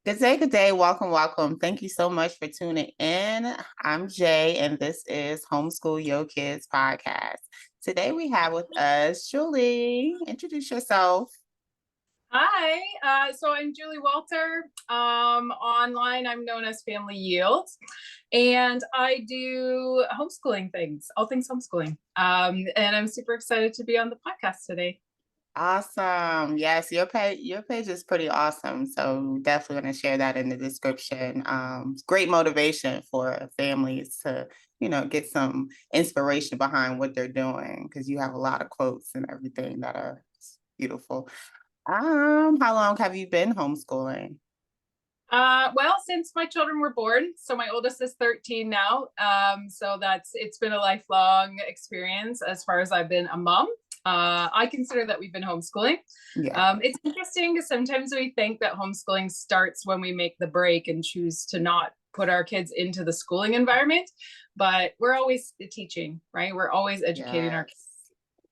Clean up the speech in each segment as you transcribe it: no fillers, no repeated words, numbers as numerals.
Good day, good day. Welcome, welcome. Thank you so much for tuning in. I'm Jay, and this is Homeschool Your Kids podcast. Today we have with us Julie. Introduce yourself. Hi, so I'm Julie Walter. Online, I'm known as Family Yield, and I do homeschooling things, all things homeschooling. And I'm super excited to be on the podcast today. Awesome. Yes, your page is pretty awesome. So definitely going to share that in the description. Great motivation for families to, get some inspiration behind what they're doing because you have a lot of quotes and everything that are beautiful. How long have you been homeschooling? Well, since my children were born, so my oldest is 13 now. So it's been a lifelong experience as far as I've been a mom. I consider that we've been homeschooling. Yeah. It's interesting because sometimes we think that homeschooling starts when we make the break and choose to not put our kids into the schooling environment, but we're always teaching, right? We're always educating our kids.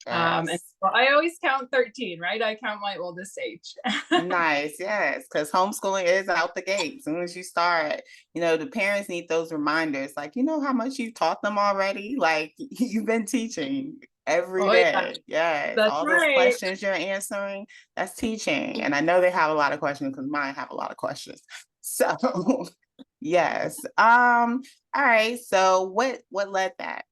Yes. And Yes. so I always count 13, right? I count my oldest age. Nice, yes, because homeschooling is out the gate. As soon as you start, the parents need those reminders, like, how much you taught them already? Like, you've been teaching every Oh, yeah, day. Yes, that's all those right. questions you're answering, that's teaching. And I know they have a lot of questions because mine have a lot of questions. So, yes. All right. So what led that?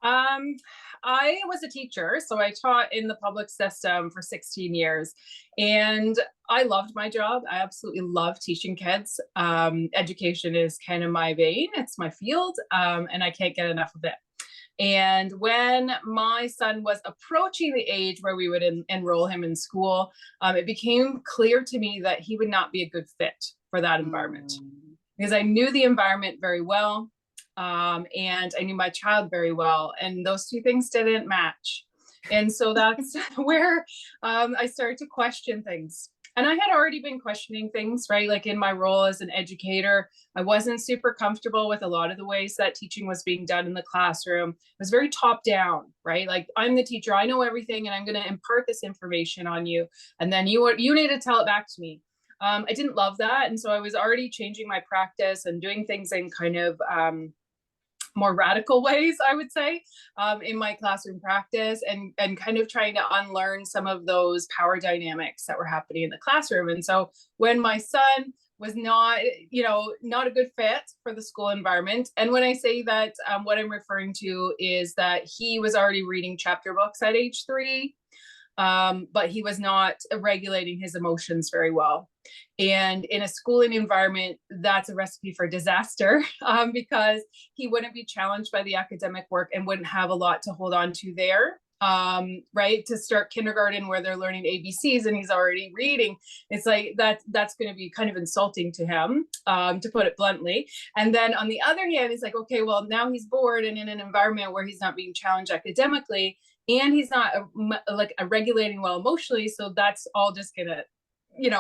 Um, I was a teacher, so I taught in the public system for 16 years, and I loved my job. I absolutely love teaching kids. Education is kind of my vein, it's my field, and I can't get enough of it. And when my son was approaching the age where we would enroll him in school, it became clear to me that he would not be a good fit for that environment Mm, because I knew the environment very well, and I knew my child very well, and those two things didn't match. And so that's where I started to question things. And I had already been questioning things, right? Like in my role as an educator, I wasn't super comfortable with a lot of the ways that teaching was being done in the classroom. It was very top down, right? Like I'm the teacher, I know everything, and I'm going to impart this information on you, and then you need to tell it back to me. I didn't love that, and so I was already changing my practice and doing things in kind of more radical ways, I would say, in my classroom practice, and kind of trying to unlearn some of those power dynamics that were happening in the classroom. And so when my son was not, not a good fit for the school environment. And when I say that, what I'm referring to is that he was already reading chapter books at age 3, but he was not regulating his emotions very well. And in a schooling environment, that's a recipe for disaster, because he wouldn't be challenged by the academic work and wouldn't have a lot to hold on to there. Right, to start kindergarten where they're learning ABCs and he's already reading, it's like that's going to be kind of insulting to him, to put it bluntly. And then on the other hand, it's like, okay, well, now he's bored and in an environment where he's not being challenged academically, and he's not regulating well emotionally, so that's all just gonna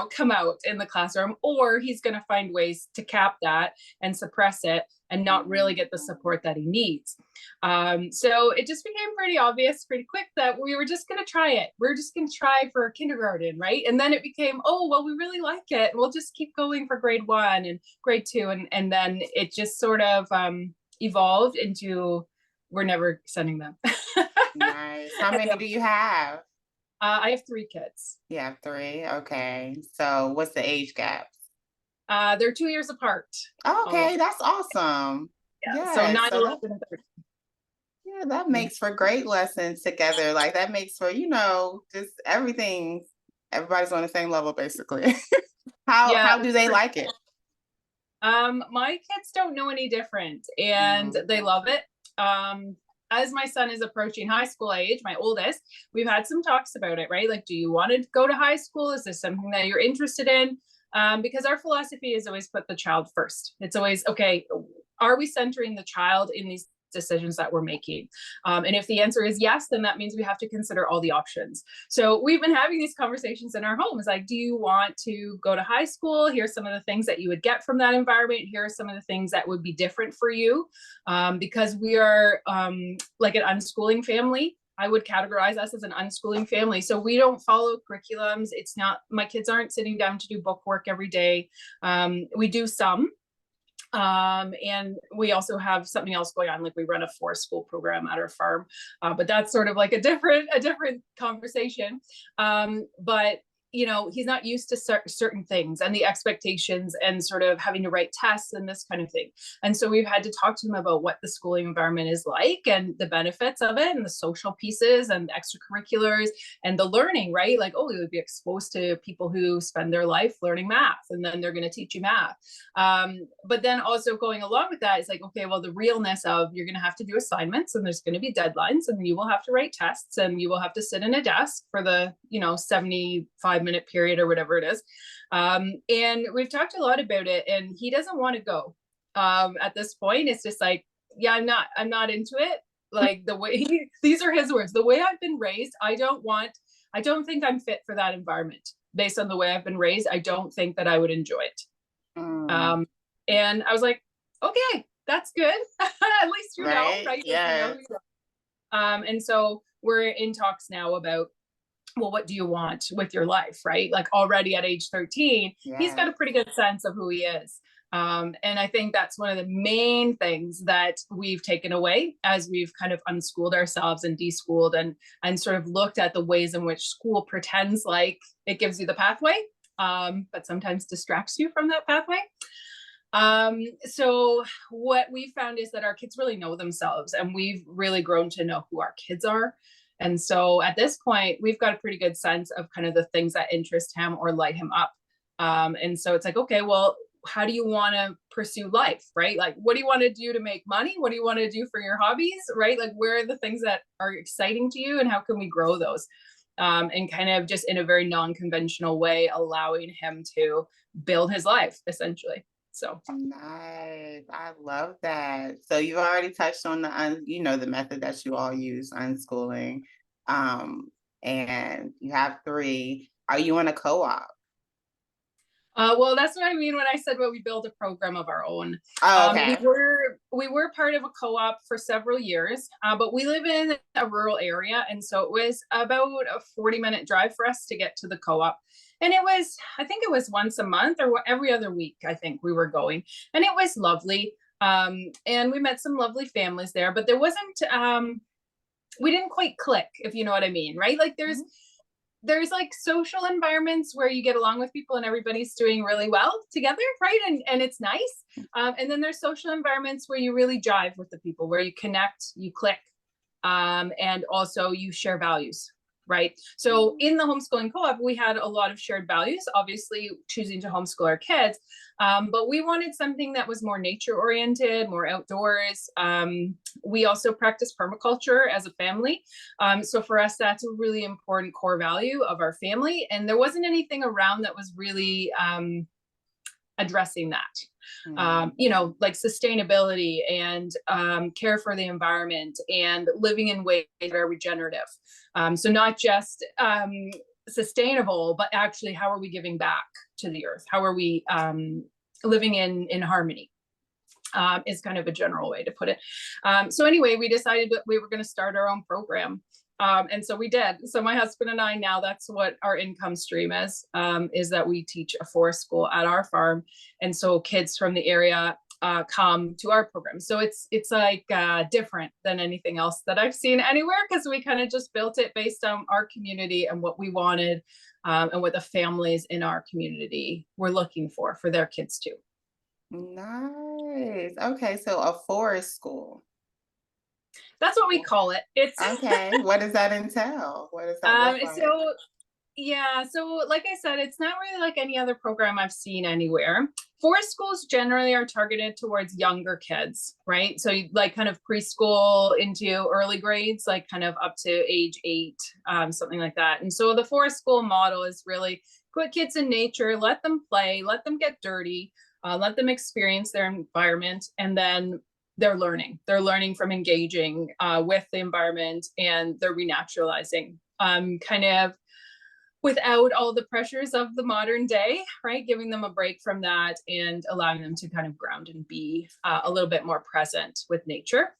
come out in the classroom, or he's going to find ways to cap that and suppress it and not really get the support that he needs. So it just became pretty obvious pretty quick that we were just going to try it. We're just going to try for kindergarten, right? And then it became, oh, well, we really like it. We'll just keep going for grade 1 and grade 2. And then it just sort of evolved into we're never sending them. nice. How many do you have? I have 3 kids. You have 3. Okay. So what's the age gap? They're 2 years apart. Okay, that's awesome. Yeah, so Yes. 9, So that 11, and 13. yeah, that Yeah. makes for great lessons together. Like that makes for, just everything. Everybody's on the same level basically. How Yeah. do they like it? My kids don't know any different and Mm, they love it. As my son is approaching high school age, my oldest, we've had some talks about it, right? Like, do you want to go to high school? Is this something that you're interested in? Because our philosophy is always put the child first. It's always, okay, are we centering the child in these decisions that we're making? And if the answer is yes, then that means we have to consider all the options. So we've been having these conversations in our homes, like, do you want to go to high school? Here's some of the things that you would get from that environment. Here are some of the things that would be different for you, because we are like an unschooling family. I would categorize us as an unschooling family. So we don't follow curriculums. It's not, my kids aren't sitting down to do book work every day. We do some, and we also have something else going on, like we run a forest school program at our farm, but that's sort of like a different conversation. But you know, he's not used to certain things and the expectations and sort of having to write tests and this kind of thing. And so we've had to talk to him about what the schooling environment is like and the benefits of it and the social pieces and the extracurriculars and the learning, right? Like, oh, you would be exposed to people who spend their life learning math, and then they're going to teach you math. But then also going along with that is like, okay, well, the realness of you're going to have to do assignments, and there's going to be deadlines, and you will have to write tests, and you will have to sit in a desk for the, 75-minute period or whatever it is. And we've talked a lot about it, and he doesn't want to go. At this point, it's just like, yeah, I'm not into it. Like the way these are his words, the way I've been raised, I don't think I'm fit for that environment. Based on the way I've been raised, I don't think that I would enjoy it. And I was like, okay, that's good. At least you know, right? Yeah. And so we're in talks now about, well, what do you want with your life, right? Like already at age 13, he's got a pretty good sense of who he is. And I think that's one of the main things that we've taken away as we've kind of unschooled ourselves and deschooled and sort of looked at the ways in which school pretends like it gives you the pathway, but sometimes distracts you from that pathway. So what we found is that our kids really know themselves, and we've really grown to know who our kids are. And so at this point, we've got a pretty good sense of kind of the things that interest him or light him up. And so it's like, okay, well, how do you want to pursue life, right? Like, what do you want to do to make money? What do you want to do for your hobbies, right? Like, where are the things that are exciting to you, and how can we grow those? And kind of just in a very non-conventional way, allowing him to build his life, essentially. So nice. I love that. So you've already touched on the method that you all use, unschooling. And you have 3. Are you in a co-op? Well, that's what I mean when I said, well, we build a program of our own. Oh, okay. We were part of a co-op for several years, but we live in a rural area, and so it was about a 40-minute drive for us to get to the co-op. And I think it was once a month or every other week, I think we were going, and it was lovely. And we met some lovely families there, but there wasn't, we didn't quite click, if you know what I mean, right? Like there's like social environments where you get along with people and everybody's doing really well together, right? And it's nice. And then there's social environments where you really jive with the people, where you connect, you click, and also you share values, right? So in the homeschooling co-op, we had a lot of shared values, obviously choosing to homeschool our kids, but we wanted something that was more nature oriented, more outdoors. We also practice permaculture as a family. So for us, that's a really important core value of our family. And there wasn't anything around that was really addressing that. Like sustainability and care for the environment and living in ways that are regenerative. So not just sustainable, but actually how are we giving back to the earth? How are we living in harmony? Is kind of a general way to put it. So anyway, we decided that we were going to start our own program. And so we did. So my husband and I, now that's what our income stream is that we teach a forest school at our farm. And so kids from the area come to our program. So it's like different than anything else that I've seen anywhere, because we kind of just built it based on our community and what we wanted and what the families in our community were looking for their kids too. Nice. Okay, so a forest school. That's what we call it. It's okay. What does that entail? What does that look like? So like I said, it's not really like any other program I've seen anywhere. Forest schools generally are targeted towards younger kids, right? So like kind of preschool into early grades, like kind of up to age 8, something like that. And so the forest school model is really put kids in nature, let them play, let them get dirty, let them experience their environment, and then they're learning from engaging with the environment, and they're renaturalizing kind of without all the pressures of the modern day, right? Giving them a break from that and allowing them to kind of ground and be a little bit more present with nature.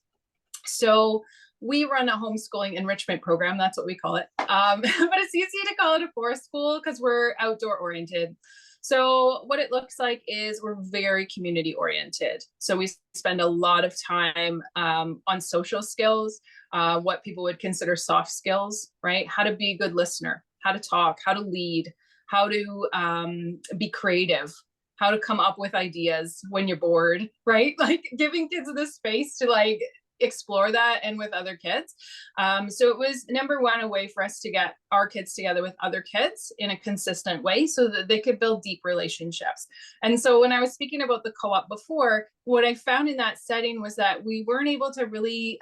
So we run a homeschooling enrichment program. That's what we call it. But it's easy to call it a forest school because we're outdoor oriented. So what it looks like is we're very community oriented. So we spend a lot of time on social skills, what people would consider soft skills, right? How to be a good listener, how to talk, how to lead, how to be creative, how to come up with ideas when you're bored, right? Like giving kids the space to like explore that and with other kids. So it was number one, a way for us to get our kids together with other kids in a consistent way so that they could build deep relationships. And so when I was speaking about the co-op before, what I found in that setting was that we weren't able to really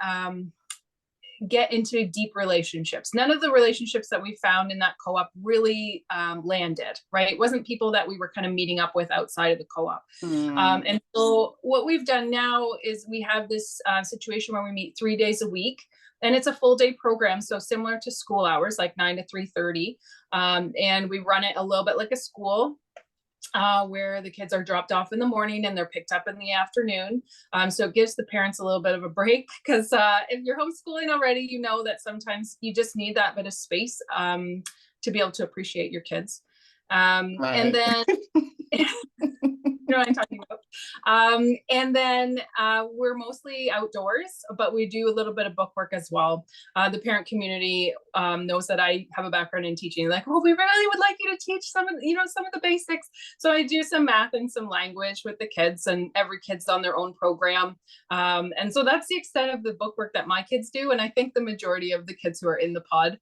get into deep relationships. None of the relationships that we found in that co-op really landed, right? It wasn't people that we were kind of meeting up with outside of the co-op. And so what we've done now is we have this situation where we meet 3 days a week, and it's a full day program. So similar to school hours, like 9 to 3:30. And we run it a little bit like a school. Where the kids are dropped off in the morning and they're picked up in the afternoon. So it gives the parents a little bit of a break because if you're homeschooling already, you know that sometimes you just need that bit of space to be able to appreciate your kids. And then you know what I'm talking about. And then we're mostly outdoors, but we do a little bit of book work as well. The parent community knows that I have a background in teaching. Like, well, we really would like you to teach some of the basics. So I do some math and some language with the kids, and every kid's on their own program. And so that's the extent of the book work that my kids do. And I think the majority of the kids who are in the pod,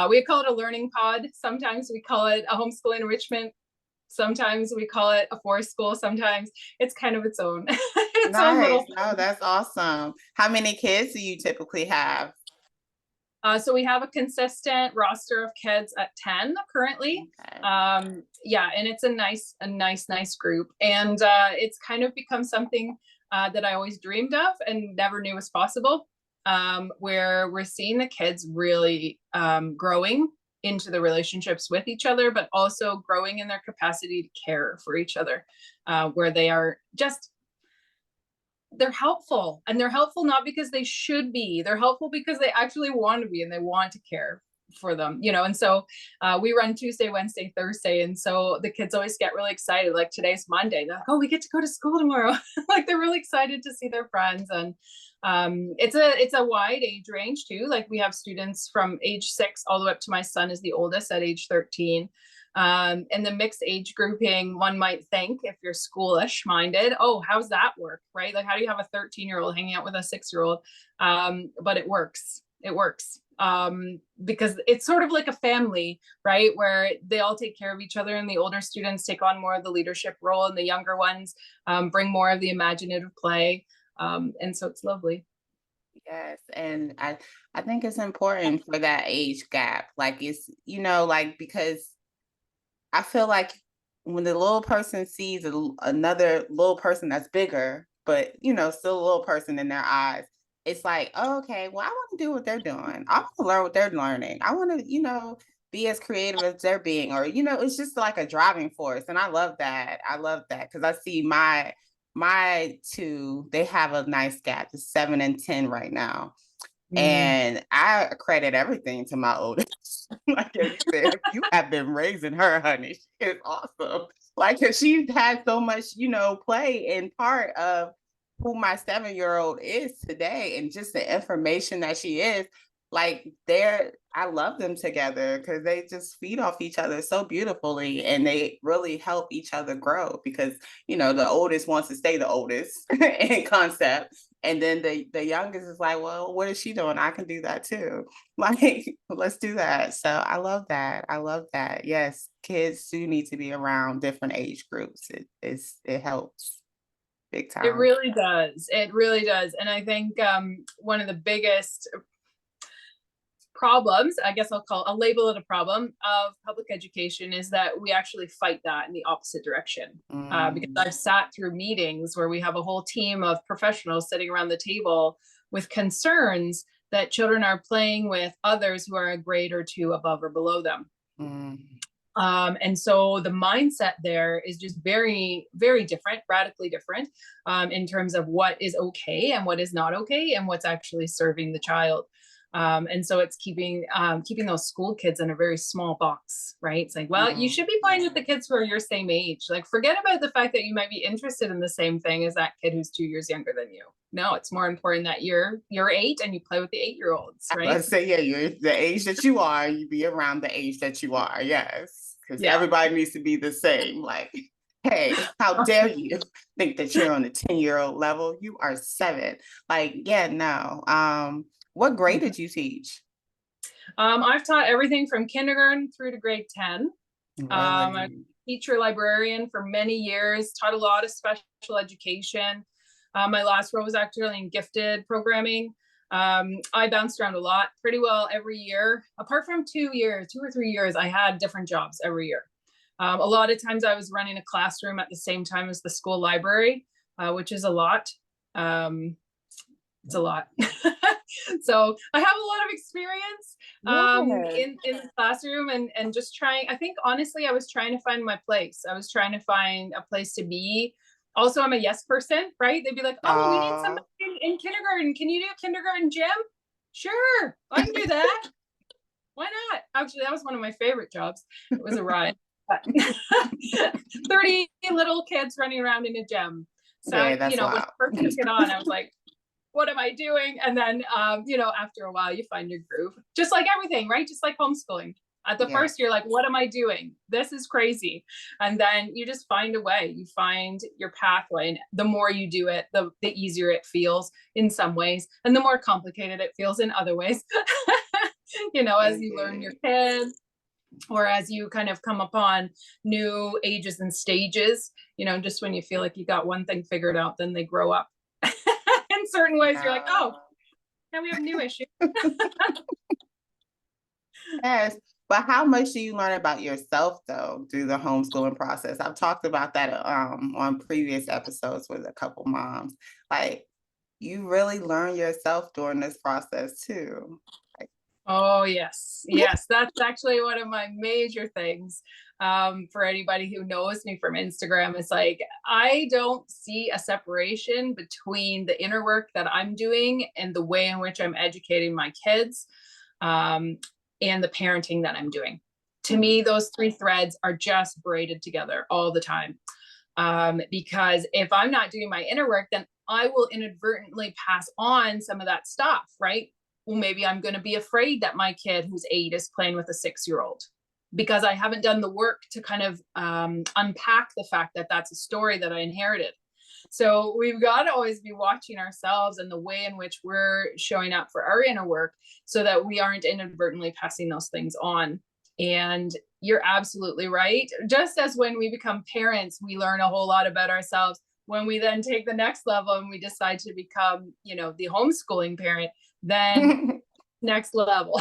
we call it a learning pod. Sometimes we call it a homeschooling enrichment. Sometimes we call it a forest school. Sometimes it's kind of its own, its own Nice. little. No, that's awesome. How many kids do you typically have? So we have a consistent roster of kids at 10 currently. Okay. Yeah, and it's a nice group. And it's kind of become something that I always dreamed of and never knew was possible, where we're seeing the kids really growing into the relationships with each other, but also growing in their capacity to care for each other, where they are just, they're helpful, and they're helpful not because they should be, they're helpful because they actually want to be and they want to care for them, and so we run Tuesday, Wednesday, Thursday, and so the kids always get really excited. Like today's Monday, they're like, oh, we get to go to school tomorrow. Like they're really excited to see their friends. And it's a wide age range too. Like we have students from age 6 all the way up to my son is the oldest at age 13. And the mixed age grouping, one might think, if you're schoolish minded, oh, how's that work, right? Like how do you have a 13-year-old hanging out with a 6-year-old? But it works. Because it's sort of like a family, right? Where they all take care of each other, and the older students take on more of the leadership role, and the younger ones bring more of the imaginative play. And so it's lovely. Yes, and I think it's important for that age gap. Like it's, like because I feel like when the little person sees another little person that's bigger, but still a little person in their eyes, it's like, oh, okay, well, I want to do what they're doing. I want to learn what they're learning. I want to, be as creative as they're being, or it's just like a driving force. And I love that. I love that because I see my two, they have a nice gap. It's 7 and 10 right now. Mm. And I credit everything to my oldest. Like you said, you have been raising her, honey. She is awesome. Like 'cause she's had so much, play in part of who my 7-year-old is today, and just the information that she is. Like I love them together because they just feed off each other so beautifully, and they really help each other grow because the oldest wants to stay the oldest in concept. And then the youngest is like, well, what is she doing? I can do that too. Like, let's do that. So I love that. I love that. Yes, kids do need to be around different age groups. It helps big It time. really does. It really does. And I think one of the biggest problems, I guess I'll label it a problem of public education, is that we actually fight that in the opposite direction. Because Mm, I've sat through meetings where we have a whole team of professionals sitting around the table with concerns that children are playing with others who are a grade or two above or below them. mm. And so the mindset there is just very, very different, radically different, in terms of what is okay and what is not okay and what's actually serving the child. And so it's keeping those school kids in a very small box, right? It's like, well, you should be playing with the kids who are your same age. Like, forget about the fact that you might be interested in the same thing as that kid who's 2 years younger than you. No, it's more important that you're 8 and you play with the 8-year-olds, right? Let's say, yeah, you're the age that you are, you be around the age that you are. Yes. Because Yeah. everybody needs to be the same. Like, hey, how dare you think that you're on a 10-year-old level? You are 7. Like, yeah, no. What grade did you teach? I've taught everything from kindergarten through to grade 10. I'm a Really? teacher librarian for many years, taught a lot of special education. My last role was actually in gifted programming. I bounced around a lot, pretty well every year. Apart from 2 or 3 years, I had different jobs every year. A lot of times I was running a classroom at the same time as the school library, which is a lot. It's a lot. So I have a lot of experience Yeah. in the classroom, and just trying. I think honestly, I was trying to find my place. I was trying to find a place to be. Also, I'm a yes person, right? They'd be like, oh, well, we need somebody in kindergarten. Can you do kindergarten gym? Sure, I can do that. Why not? Actually, that was one of my favorite jobs. It was a ride. 30 little kids running around in a gym. So, Yeah, that's when I wild. first took it on, I was like, what am I doing? And then, after a while, you find your groove, just like everything, right? Just like homeschooling. At the Yeah. first, you're like, what am I doing? This is crazy. And then you just find a way, you find your pathway. And the more you do it, the easier it feels in some ways, and the more complicated it feels in other ways. As you learn your kids, or as you kind of come upon new ages and stages, just when you feel like you got one thing figured out, then they grow up in certain ways. You're like, oh, now we have a new issue. Yes. But how much do you learn about yourself though through the homeschooling process? I've talked about that on previous episodes with a couple moms. Like, you really learn yourself during this process too. Like, Oh, yes. Yes. That's actually one of my major things. For anybody who knows me from Instagram, it's like, I don't see a separation between the inner work that I'm doing and the way in which I'm educating my kids, and the parenting that I'm doing. To me, those 3 threads are just braided together all the time. Because if I'm not doing my inner work, then I will inadvertently pass on some of that stuff, right? Well, maybe I'm going to be afraid that my kid who's 8 is playing with a 6-year-old, because I haven't done the work to kind of unpack the fact that that's a story that I inherited. So we've got to always be watching ourselves and the way in which we're showing up for our inner work, so that we aren't inadvertently passing those things on. And you're absolutely right. Just as when we become parents, we learn a whole lot about ourselves. When we then take the next level and we decide to become, the homeschooling parent, then next level.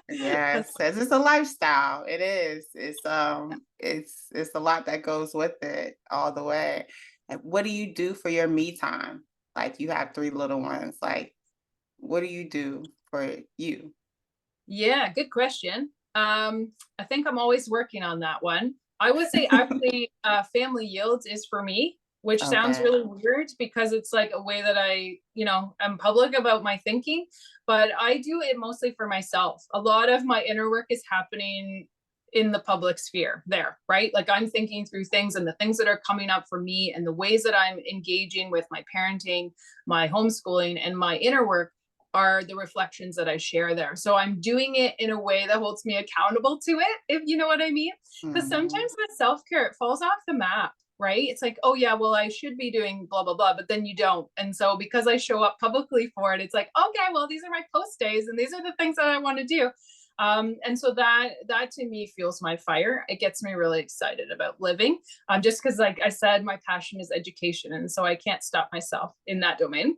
yes, because it's a lifestyle. It is. It's a lot that goes with it all the way. And what do you do for your me time? Like, you have 3 little ones. Like, what do you do for you? Yeah, good question. I think I'm always working on that one. I would say actually, family yields is for me, which sounds Okay. really weird because it's like a way that I'm public about my thinking, but I do it mostly for myself. A lot of my inner work is happening in the public sphere there, right? Like, I'm thinking through things and the things that are coming up for me and the ways that I'm engaging with my parenting, my homeschooling, and my inner work are the reflections that I share there. So I'm doing it in a way that holds me accountable to it, if you know what I mean. Because sometimes with self-care, it falls off the map, right? It's like, oh yeah, well, I should be doing blah, blah, blah, but then you don't. And so because I show up publicly for it, it's like, okay, well, these are my post days and these are the things that I want to do. And so that to me fuels my fire. It gets me really excited about living. Just because, like I said, my passion is education, and so I can't stop myself in that domain.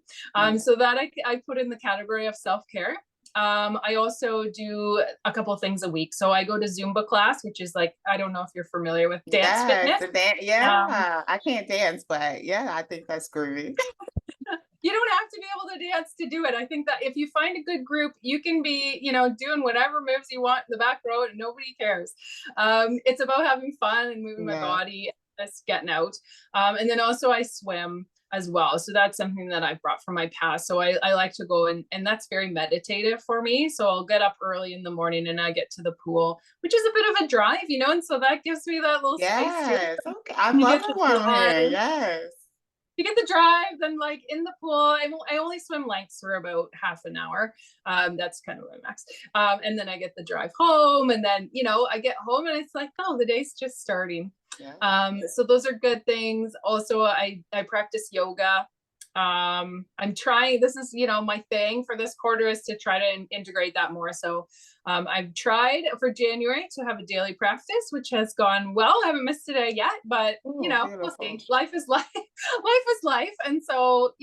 So that I put in the category of self-care. I also do a couple of things a week. So I go to Zumba class, which is like, I don't know if you're familiar with dance Yes, fitness. yeah, I can't dance, but yeah, I think that's groovy. you don't have to be able to dance to do it. I think that if you find a good group, you can be, doing whatever moves you want in the back row and nobody cares. It's about having fun and moving my Yeah. body, just getting out. And then also I swim as well. So that's something that I've brought from my past. So I like to go and that's very meditative for me. So I'll get up early in the morning and I get to the pool, which is a bit of a drive, and so that gives me that little space too. Yes. Okay. I You love get it the when I'm here. drive, Yes. then like in the pool, I only swim lengths for about half an hour. That's kind of my max. And then I get the drive home, and then I get home and it's like, oh, the day's just starting. Yeah. So those are good things. Also, I practice yoga. I'm trying, this is, my thing for this quarter is to try to integrate that more. So I've tried for January to have a daily practice, which has gone well. I haven't missed a day yet, but Oh, we'll beautiful. see. Life is life. Life is life. And so,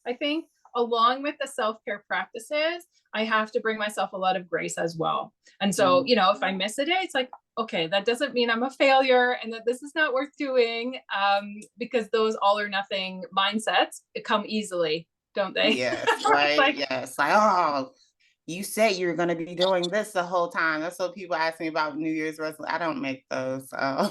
I think along with the self-care practices, I have to bring myself a lot of grace as well. And so, if I miss a day, it's like, okay, that doesn't mean I'm a failure and that this is not worth doing, because those all or nothing mindsets come easily, don't they? Yes, It's right. like, Yes. Like, oh, you said you're going to be doing this the whole time. That's what people ask me about New Year's resolution. I don't make those. I'm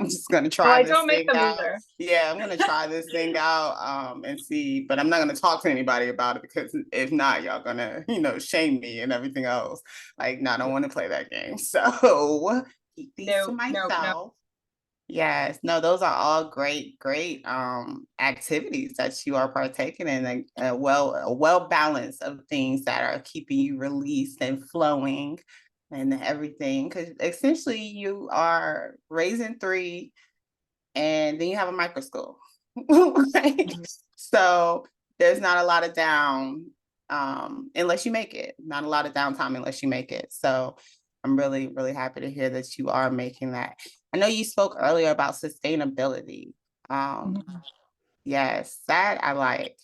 just going to oh, try I this don't make thing them out. either. Yeah, I'm going to try this thing out and see, but I'm not going to talk to anybody about it because if not, y'all going to, shame me and everything else. Like, no, I don't want to play that game. So keep these to No, no, no. myself. Yes, no, those are all great, great activities that you are partaking in, and a well balance of things that are keeping you released and flowing and everything. Because essentially you are raising three and then you have a micro school. Right? Mhm. So there's not a lot of down unless you make it, not a lot of downtime unless you make it. So I'm really, really happy to hear that you are making that. I know you spoke earlier about sustainability. Um, Mhm. yes, that I like.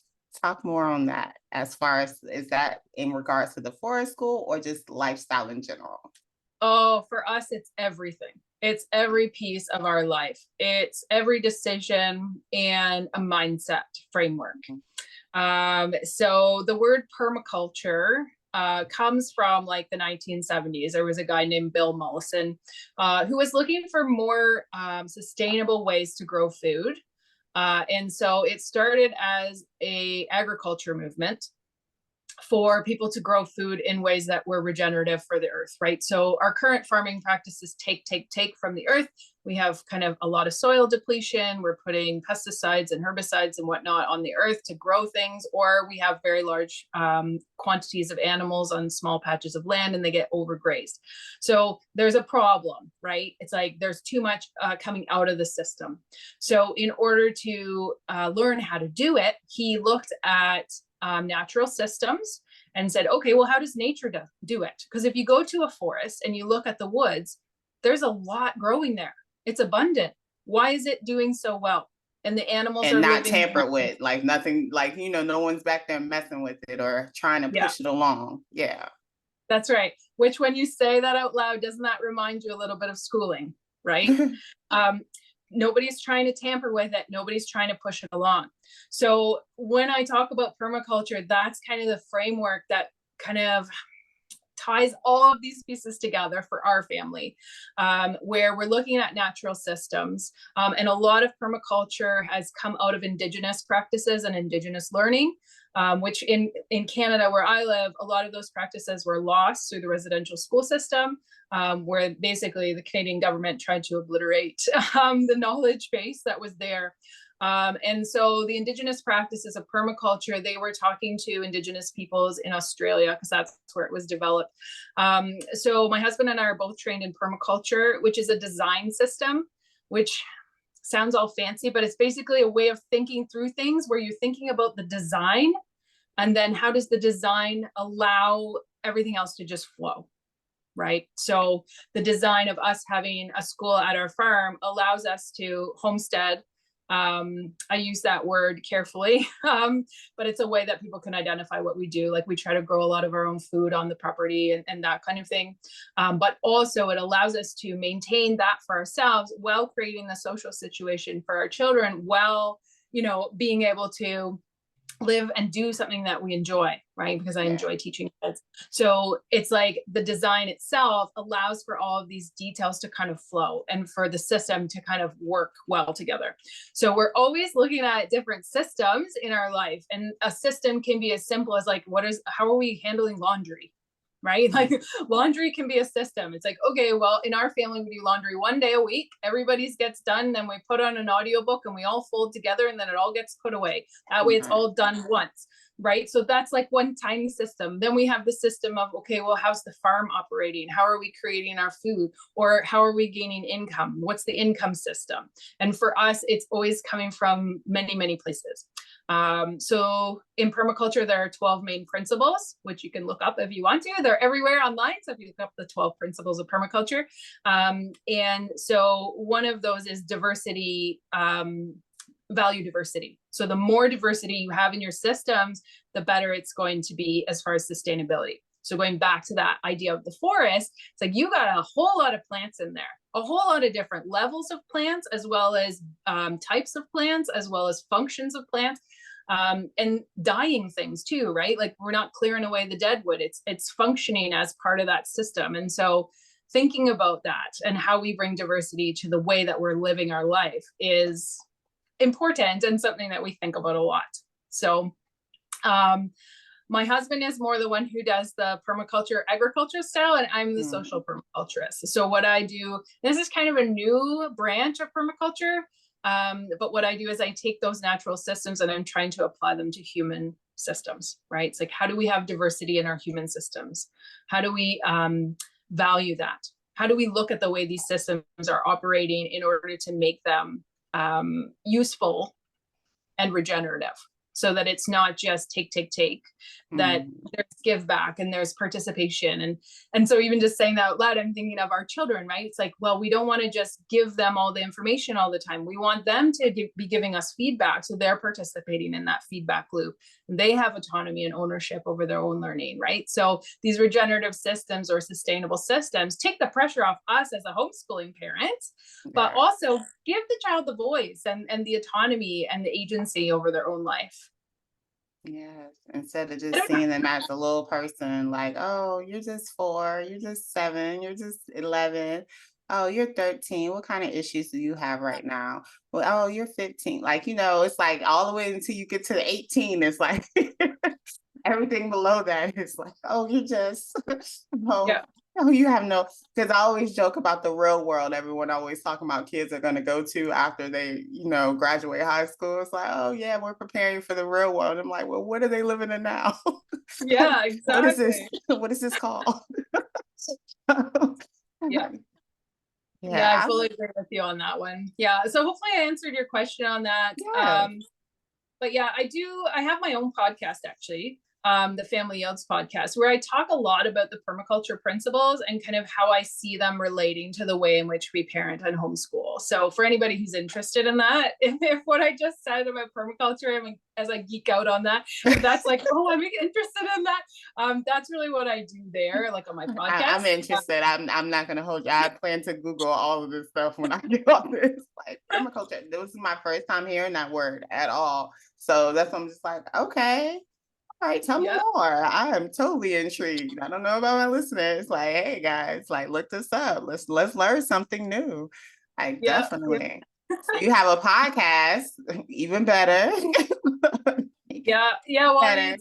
Talk more on that as far as is that in regards to the forest school or just lifestyle in general? Oh, for us, it's everything. It's every piece of our life. It's every decision and a mindset framework. So the word permaculture comes from like the 1970s. There was a guy named Bill Mollison who was looking for more sustainable ways to grow food. And so it started as a agriculture movement for people to grow food in ways that were regenerative for the earth, right? So our current farming practices take from the earth. We have kind of a lot of soil depletion. We're putting pesticides and herbicides and whatnot on the earth to grow things, or we have very large quantities of animals on small patches of land and they get overgrazed. So there's a problem, right? It's like there's too much coming out of the system. So in order to learn how to do it, he looked at natural systems and said, okay, well, how does nature do it? Because if you go to a forest and you look at the woods, there's a lot growing there. It's abundant. Why is it doing so well? And the animals And are not living. tampered with, like nothing, like no one's back there messing with it or trying to Yeah, push it along. Yeah. that's right. Which, when you say that out loud, doesn't that remind you a little bit of schooling, right? Um, Nobody's trying to tamper with it. Nobody's trying to push it along. So when I talk about permaculture, that's kind of the framework that kind of ties all of these pieces together for our family, where we're looking at natural systems. And a lot of permaculture has come out of Indigenous practices and Indigenous learning, which in Canada, where I live, a lot of those practices were lost through the residential school system, where basically the Canadian government tried to obliterate the knowledge base that was there. And so the Indigenous practices of permaculture, they were talking to Indigenous peoples in Australia because that's where it was developed. So my husband and I are both trained in permaculture, which is a design system, which sounds all fancy, but it's basically a way of thinking through things where you're thinking about the design and then how does the design allow everything else to just flow. Right. So the design of us having a school at our farm allows us to homestead. I use that word carefully, but it's a way that people can identify what we do. Like we try to grow a lot of our own food on the property and that kind of thing. But also it allows us to maintain that for ourselves while creating the social situation for our children, while, being able to live and do something that we enjoy, right? Because I Yeah. enjoy teaching kids. So it's like the design itself allows for all of these details to kind of flow and for the system to kind of work well together. So we're always looking at different systems in our life, and a system can be as simple as like, how are we handling laundry? Right? Like laundry can be a system. It's like, okay, well, in our family, we do laundry 1 day a week. Everybody's gets done. Then we put on an audiobook and we all fold together, and then it all gets put away. That way it's all done once. Right? So that's like one tiny system. Then we have the system of, okay, well, how's the farm operating? How are we creating our food? Or how are we gaining income? What's the income system? And for us, it's always coming from many, many places. So in permaculture, there are 12 main principles, which you can look up if you want to. They're everywhere online. So if you look up the 12 principles of permaculture. And so one of those is diversity, value diversity. So the more diversity you have in your systems, the better it's going to be as far as sustainability. So going back to that idea of the forest, it's like you got a whole lot of plants in there, a whole lot of different levels of plants, as well as types of plants, as well as functions of plants, and dying things too, right? Like we're not clearing away the dead wood. It's functioning as part of that system. And so thinking about that and how we bring diversity to the way that we're living our life is important and something that we think about a lot. So my husband is more the one who does the permaculture agriculture style, and I'm the social permaculturist. So what I do, this is kind of a new branch of permaculture, but what I do is I take those natural systems and I'm trying to apply them to human systems, right? It's like, how do we have diversity in our human systems? How do we value that? How do we look at the way these systems are operating in order to make them useful and regenerative, so that it's not just take, that there's give back and there's participation. And so even just saying that out loud, I'm thinking of our children, right? It's like, well, we don't want to just give them all the information all the time. We want them to be giving us feedback. So they're participating in that feedback loop. They have autonomy and ownership over their own learning, right? So these regenerative systems or sustainable systems take the pressure off us as a homeschooling parent, but also give the child the voice and the autonomy and the agency over their own life. Yes, instead of just seeing them as a little person, like, oh, you're just 4, you're just 7, you're just 11. Oh, you're 13. What kind of issues do you have right now? Well, oh, you're 15. Like, it's like all the way until you get to 18. It's like everything below that is like, oh, you just, Yeah. oh, you have no, because I always joke about the real world. Everyone always talking about kids are going to go to after they, graduate high school. It's like, oh yeah, we're preparing for the real world. I'm like, well, what are they living in now? Yeah, exactly. What is this? What is this called? Yeah. Yeah, Yeah, I fully agree with you on that one. Yeah. So hopefully I answered your question on that. Yeah. But yeah, I have my own podcast actually, the Family Yields podcast, where I talk a lot about the permaculture principles and kind of how I see them relating to the way in which we parent and homeschool. So for anybody who's interested in that, if what I just said about permaculture, I mean, as I geek out on that, that's like, oh, I'm interested in that. That's really what I do there, like on my podcast. I'm interested. I'm not gonna hold you. I plan to Google all of this stuff when I get off this. Like permaculture. This is my first time hearing that word at all. So that's I'm just like, okay. All right, tell me more. I am totally intrigued. I don't know about my listeners. Like, hey guys, like look this up. Let's learn something new. Like definitely. So you have a podcast, even better. Yeah. Well,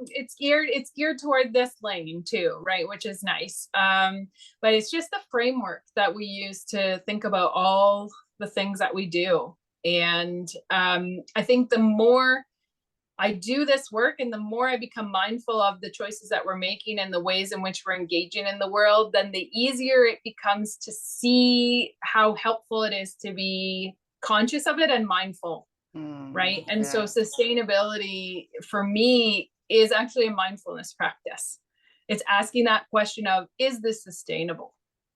it's geared toward this lane too, right? Which is nice. But it's just the framework that we use to think about all the things that we do. And I think the more I do this work and the more I become mindful of the choices that we're making and the ways in which we're engaging in the world, then the easier it becomes to see how helpful it is to be conscious of it and mindful. Right. And so sustainability for me is actually a mindfulness practice. It's asking that question of, is this sustainable?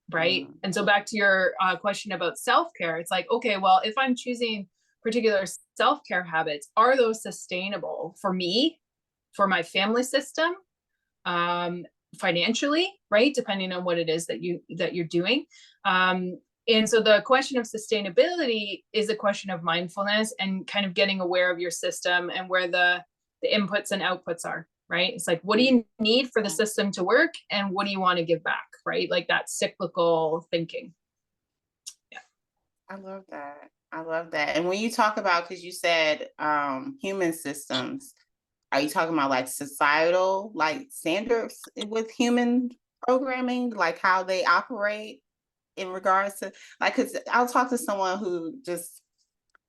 Right. And so back to your question about self-care, it's like, okay, well, if I'm choosing particular self-care habits, are those sustainable for me, for my family system, financially, right? Depending on what it is that you're doing. And so the question of sustainability is a question of mindfulness and kind of getting aware of your system and where the the inputs and outputs are, right? It's like, what do you need for the system to work? And what do you want to give back, right? Like that cyclical thinking. Yeah. I love that. I love that. And when you talk about, because you said human systems, are you talking about like societal, like standards with human programming, like how they operate in regards to, like, because I'll talk to someone who just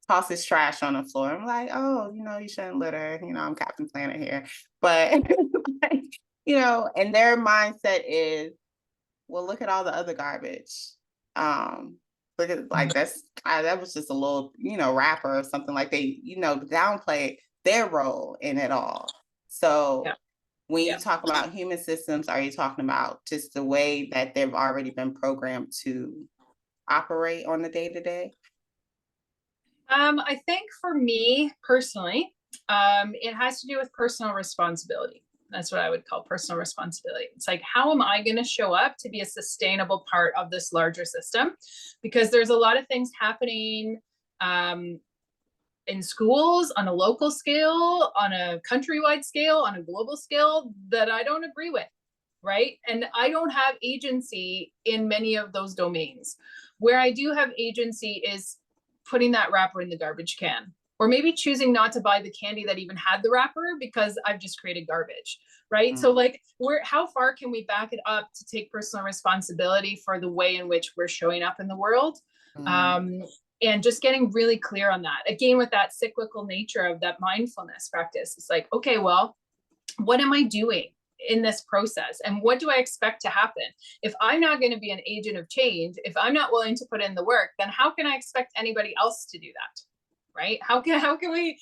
tosses trash on the floor. I'm like, oh, you shouldn't litter. I'm Captain Planet here. But, like, and their mindset is, well, look at all the other garbage. Look at, like, that was just a little, rapper or something, like they, downplay their role in it all. So Yeah. when you Yeah. talk about human systems, are you talking about just the way that they've already been programmed to operate on the day to day? I think for me personally, it has to do with personal responsibility. That's what I would call personal responsibility. It's like, how am I going to show up to be a sustainable part of this larger system? Because there's a lot of things happening in schools on a local scale, on a countrywide scale, on a global scale that I don't agree with, right? And I don't have agency in many of those domains. Where I do have agency is putting that wrapper in the garbage can, or maybe choosing not to buy the candy that even had the wrapper because I've just created garbage, right? So like, how far can we back it up to take personal responsibility for the way in which we're showing up in the world? And just getting really clear on that. Again, with that cyclical nature of that mindfulness practice, it's like, okay, well, what am I doing in this process? And what do I expect to happen? If I'm not going to be an agent of change, if I'm not willing to put in the work, then how can I expect anybody else to do that? Right? How can we,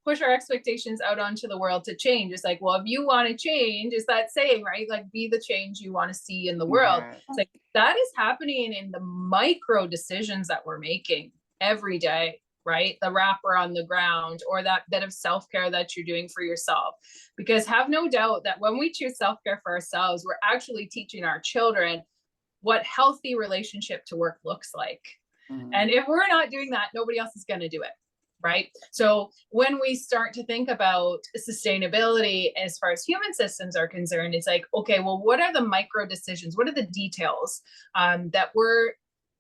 push our expectations out onto the world to change? It's like, well, if you want to change, is that saying, right? Like, be the change you want to see in the world. Right. It's like, that is happening in the micro decisions that we're making every day, right? The wrapper on the ground, or that bit of self-care that you're doing for yourself. Because have no doubt that when we choose self-care for ourselves, we're actually teaching our children what healthy relationship to work looks like. And if we're not doing that, nobody else is going to do it, right? So when we start to think about sustainability as far as human systems are concerned, it's like, okay, well, what are the micro decisions? What are the details that we're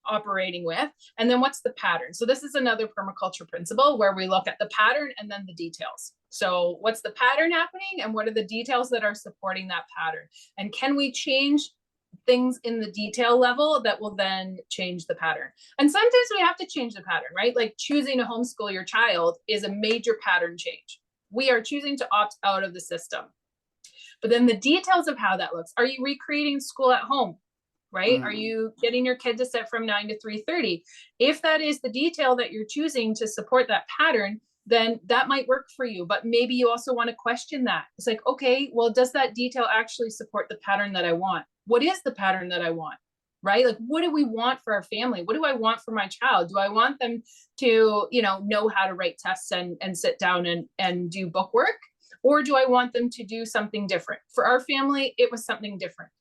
operating with? And then what's the pattern? So this is another permaculture principle where we look at the pattern and then the details. So what's the pattern happening, and what are the details that are supporting that pattern? And can we change things in the detail level that will then change the pattern? And sometimes we have to change the pattern, right? Like choosing to homeschool your child is a major pattern change. We are choosing to opt out of the system. But then the details of how that looks, are you recreating school at home? Right? Are you getting your kid to sit from 9 to 3:30? If that is the detail that you're choosing to support that pattern, then that might work for you. But maybe you also want to question that. It's like, okay, well, does that detail actually support the pattern that I want? What is the pattern that I want? Right? Like, what do we want for our family? What do I want for my child? Do I want them to, know how to write tests and sit down and do book work? Or do I want them to do something different? For our family, it was something different.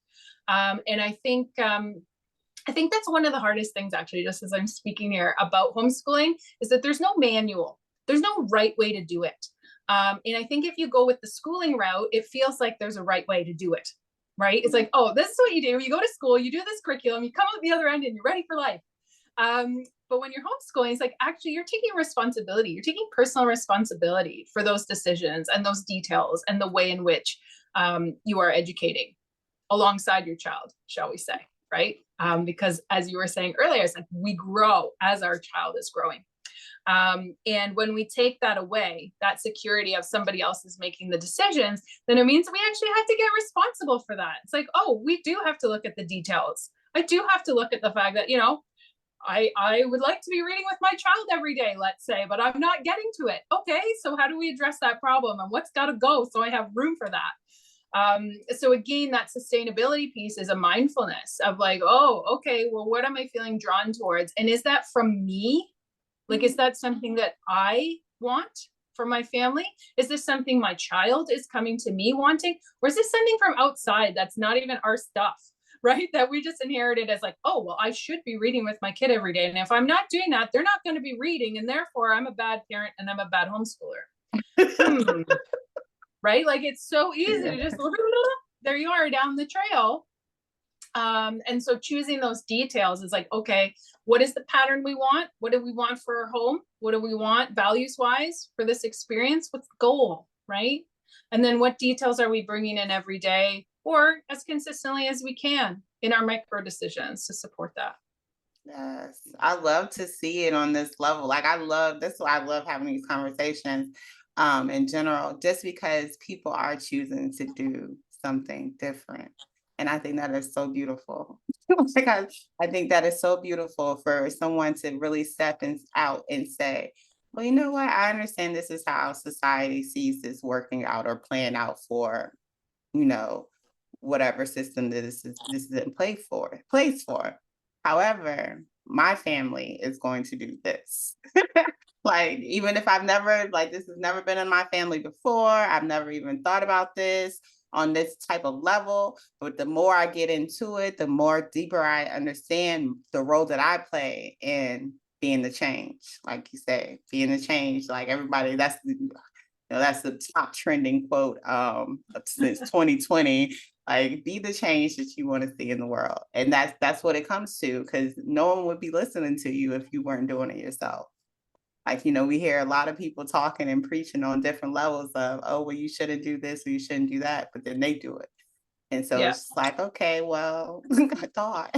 And I think that's one of the hardest things, actually, just as I'm speaking here about homeschooling, is that there's no manual. There's no right way to do it. And I think if you go with the schooling route, it feels like there's a right way to do it, right? It's like, oh, this is what you do. You go to school, you do this curriculum, you come out the other end and you're ready for life. But when you're homeschooling, it's like, actually, you're taking responsibility. You're taking personal responsibility for those decisions and those details and the way in which you are educating alongside your child, shall we say, right? Because as you were saying earlier, it's like we grow as our child is growing. And when we take that away, that security of somebody else is making the decisions, then it means we actually have to get responsible for that. It's like, oh, we do have to look at the details. I do have to look at the fact that, I would like to be reading with my child every day, let's say, but I'm not getting to it. Okay, so how do we address that problem, and what's got to go so I have room for that? So again, that sustainability piece is a mindfulness of like, oh, okay, well, what am I feeling drawn towards? And is that from me? Like, is that something that I want for my family? Is this something my child is coming to me wanting? Or is this something from outside that's not even our stuff, right? That we just inherited as like, oh, well, I should be reading with my kid every day. And if I'm not doing that, they're not going to be reading. And therefore I'm a bad parent and I'm a bad homeschooler. right? Like it's so easy Yeah. to just there you are down the trail. And so choosing those details is like, okay, what is the pattern we want? What do we want for our home? What do we want values wise for this experience? What's the goal, right? And then what details are we bringing in every day or as consistently as we can in our micro decisions to support that? Yes, I love to see it on this level. Like I love this is why I love having these conversations in general, just because people are choosing to do something different. And I think that is so beautiful. Like I think that is so beautiful for someone to really out and say, well, you know what? I understand this is how society sees this working out or playing out for, you know, whatever system that this is in place for. However, my family is going to do this. Like, even if I've never, like, this has never been in my family before, I've never even thought about this on this type of level. But the more I get into it, the more deeper I understand the role that I play in being the change. Like you say, being the change, like everybody, that's the top trending quote since 2020. Like, be the change that you want to see in the world, and that's what it comes to. Because no one would be listening to you if you weren't doing it yourself. Like, we hear a lot of people talking and preaching on different levels of, oh, well, you shouldn't do this or you shouldn't do that, but then they do it. And so Yeah. it's like, okay, well, I thought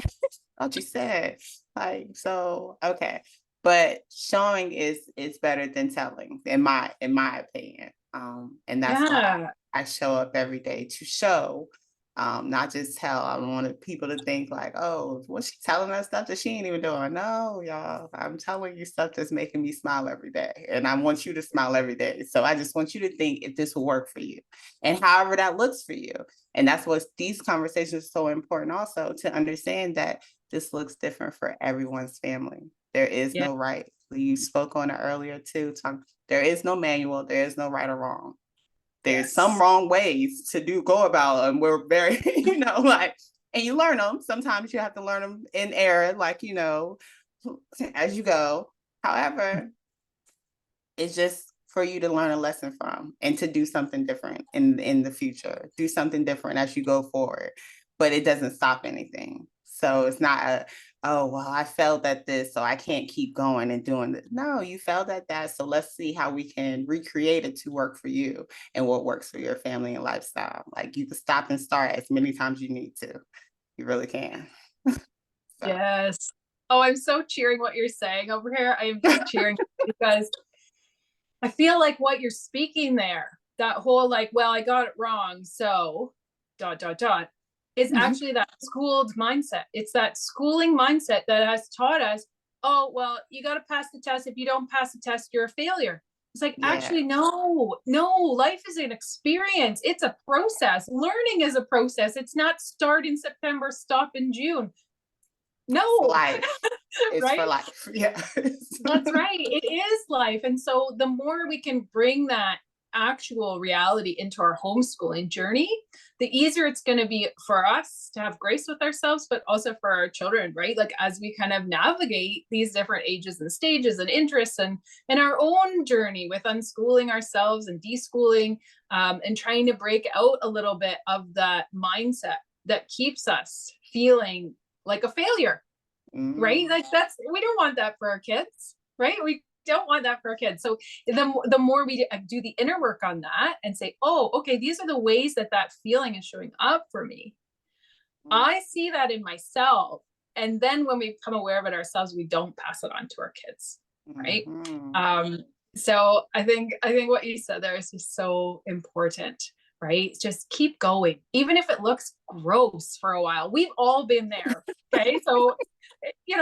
you said, like, so okay. But showing is better than telling, in my opinion. And that's why Yeah. I show up every day to show, not just tell. I don't want people to think like, oh, what's she telling us stuff that she ain't even doing? No, y'all, I'm telling you stuff that's making me smile every day. And I want you to smile every day. So I just want you to think if this will work for you. And however that looks for you. And that's what these conversations are so important also, to understand that this looks different for everyone's family. There is Yeah. no right. You spoke on it earlier too, Tom. There is no manual. There is no right or wrong. There's some Yes. wrong ways to go about them. We're very, like, and you learn them. Sometimes you have to learn them in error, like, as you go. However, it's just for you to learn a lesson from and to do something different in the future. Do something different as you go forward, but it doesn't stop anything. So it's not oh, well, I failed at this, so I can't keep going and doing this. No, you failed at that, so let's see how we can recreate it to work for you and what works for your family and lifestyle. Like, you can stop and start as many times you need to. You really can. So Yes. Oh, I'm so cheering what you're saying over here. I am just cheering because I feel like what you're speaking there, that whole like, well, I got it wrong, so dot dot dot, is mhm. actually that schooled mindset. It's that schooling mindset that has taught us, oh, well, you got to pass the test. If you don't pass the test, you're a failure. It's like, Yeah, actually, no, no, life is an experience. It's a process. Learning is a process. It's not start in September, stop in June. it's No, life. It's for right? life. Yeah. That's right. It is life. And so the more we can bring that actual reality into our homeschooling journey, the easier it's going to be for us to have grace with ourselves, but also for our children, right? Like as we kind of navigate these different ages and stages and interests and in our own journey with unschooling ourselves and deschooling, and trying to break out a little bit of that mindset that keeps us feeling like a failure, right? Mm. Like that's, we don't want that for our kids, right? We don't want that for our kids. So the more we do the inner work on that and say, oh, okay, these are the ways that that feeling is showing up for me. I see that in myself. And then when we become aware of it ourselves, we don't pass it on to our kids, right? Mhm. Um, so I think what you said there is just so important, right? Just keep going, even if it looks gross for a while. We've all been there. Okay. So, here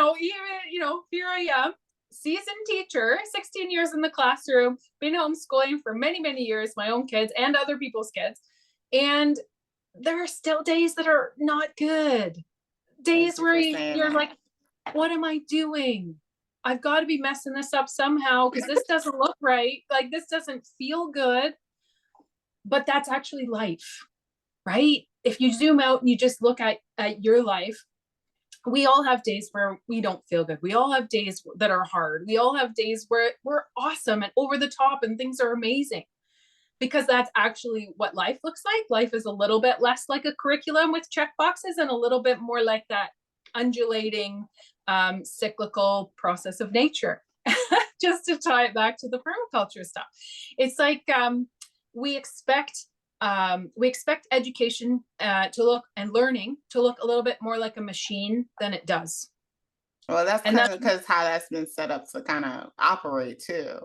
I am, seasoned teacher, 16 years in the classroom, been homeschooling for many, many years, my own kids and other people's kids. And there are still days that are not good. Thank Days you where for saying you're like, that. what am I doing? I've got to be messing this up somehow because this doesn't look right. Like this doesn't feel good. But that's actually life, right? If you zoom out and you just look at your life, we all have days where we don't feel good. We all have days that are hard. We all have days where we're awesome and over the top and things are amazing. because that's actually what life looks like. Life is a little bit less like a curriculum with check boxes and a little bit more like that undulating, cyclical process of nature. Just to tie it back to the permaculture stuff, it's like we expect education to look, and learning to look a little bit more like a machine than it does. Well, that's And kind that's, of because how that's been set up to kind of operate too.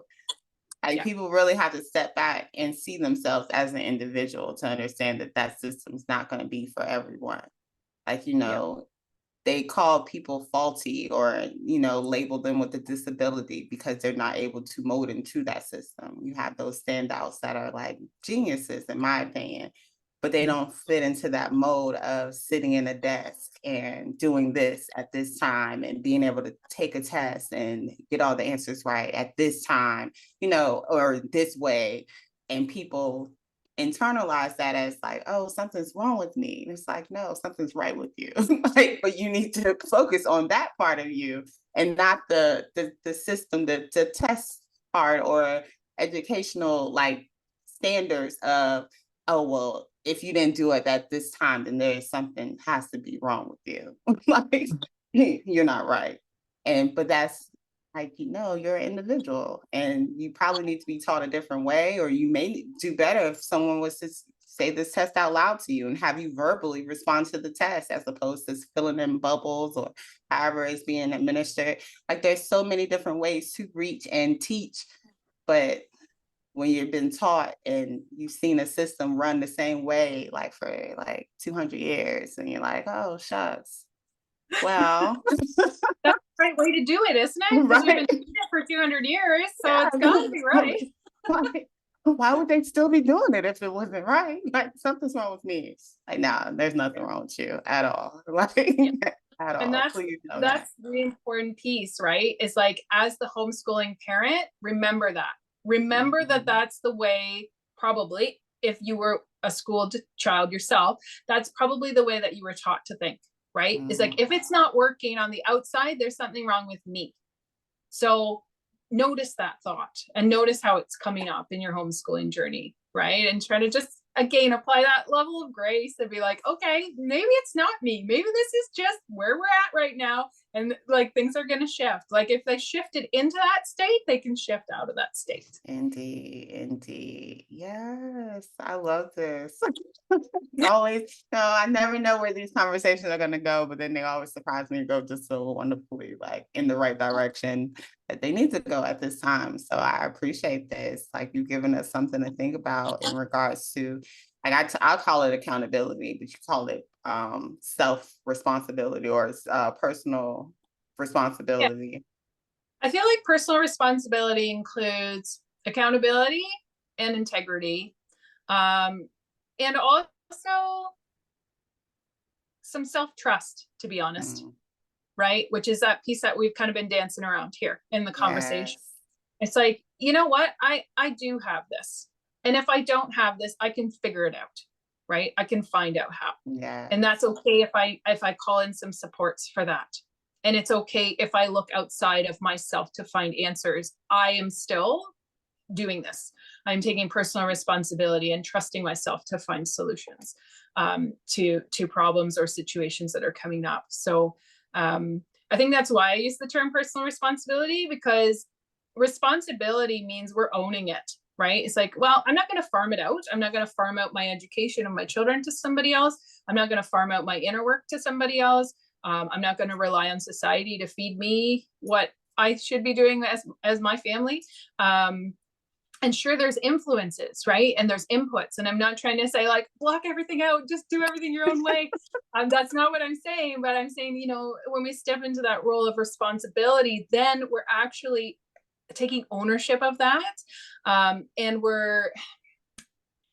Like yeah, people really have to step back and see themselves as an individual to understand that that system's not going to be for everyone. Like, yeah, they call people faulty or, label them with a disability because they're not able to mold into that system. You have those standouts that are like geniuses, in my opinion, but they don't fit into that mode of sitting in a desk and doing this at this time and being able to take a test and get all the answers right at this time, or this way. And people internalize that as like, oh, something's wrong with me. And it's like, no, something's right with you. Like, but you need to focus on that part of you and not the system, the test part or educational like standards of, oh, well, if you didn't do it at this time, then there's something has to be wrong with you. Like, you're not right. But that's like, you're an individual and you probably need to be taught a different way, or you may do better if someone was to say this test out loud to you and have you verbally respond to the test as opposed to filling in bubbles or however it's being administered. Like, there's so many different ways to reach and teach, but when you've been taught and you've seen a system run the same way, like for like 200 years, and you're like, oh, shucks. Well, that's the right way to do it, isn't it? Because we've been right. doing it for 200 years, so Yeah, it's got to be right. why would they still be doing it if it wasn't right? Like, something's wrong with me. Like, nah, there's nothing wrong with you at all. Like, Yeah. at And all. Please know that. that's the important piece, right? Is like, as the homeschooling parent, remember that. Remember that Mhm. that's the way, probably, if you were a schooled child yourself, that's probably the way that you were taught to think, right? Is like, Mhm. if it's not working on the outside, there's something wrong with me. So notice that thought and notice how it's coming up in your homeschooling journey, right? And try to just, again, apply that level of grace and be like, okay, maybe it's not me. Maybe this is just where we're at right now. And like, things are going to shift. Like, if they shifted into that state, they can shift out of that state. Indeed, indeed. Yes, I love this. It's always, I never know where these conversations are going to go, but then they always surprise me and go just so wonderfully, like in the right direction that they need to go at this time. So I appreciate this. Like, you've given us something to think about in regards to, like, I'll call it accountability, but you call it self responsibility or personal Yeah. responsibility. I feel like personal responsibility includes accountability and integrity. And also some self-trust, to be honest, Mm, right? Which is that piece that we've kind of been dancing around here in the conversation. yes. It's like, you know what? I do have this. And if I don't have this, I can figure it out, right? I can find out how. And Yes. that's okay if I call in some supports for that. And it's okay if I look outside of myself to find answers. I am still doing this. I'm taking personal responsibility and trusting myself to find solutions to problems or situations that are coming up. So I think that's why I use the term personal responsibility, because responsibility means we're owning it, right? It's like, well, I'm not going to farm it out. I'm not going to farm out my education of my children to somebody else. I'm not going to farm out my inner work to somebody else. I'm not going to rely on society to feed me what I should be doing as my family. And sure, there's influences, right? And there's inputs. And I'm not trying to say like, block everything out, just do everything your own way. That's not what I'm saying. But I'm saying, when we step into that role of responsibility, then we're actually taking ownership of that. And we're